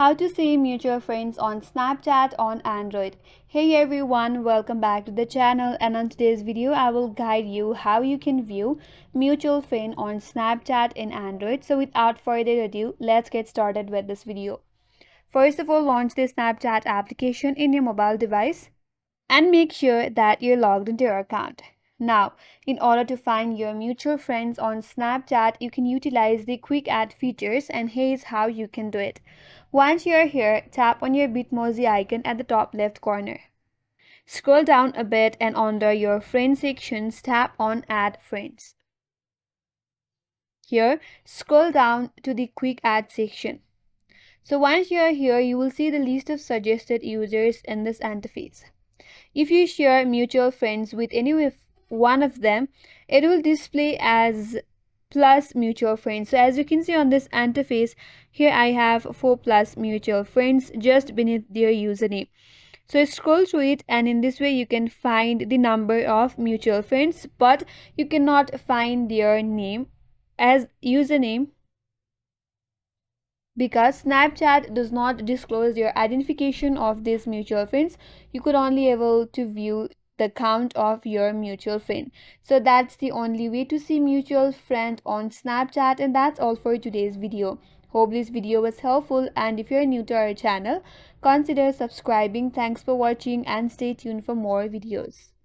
How to see mutual friends on Snapchat on Android. Hey everyone, welcome back to the channel, and on today's video I will guide you how you can view mutual friend on Snapchat in Android. So without further ado, let's get started with this video. First of all, launch the Snapchat application in your mobile device and make sure that you're logged into your account. Now, in order to find your mutual friends on Snapchat, you can utilize the quick add features, and here's how you can do it. Once you're here, tap on your Bitmoji icon at the top left corner. Scroll down a bit and under your friends sections, tap on add friends. Here, scroll down to the quick add section. So once you are here, you will see the list of suggested users in this interface. If you share mutual friends with any one of them, it will display as plus mutual friends. So as you can see on this interface, here I have 4 plus mutual friends just beneath their username. So scroll through it, and in this way you can find the number of mutual friends, but you cannot find their name as username because Snapchat does not disclose your identification of these mutual friends. You could only able to view the count of your mutual friend. So that's the only way to see mutual friend on Snapchat, and that's all for today's video. Hope this video was helpful, and if you're new to our channel, consider subscribing. Thanks for watching and stay tuned for more videos.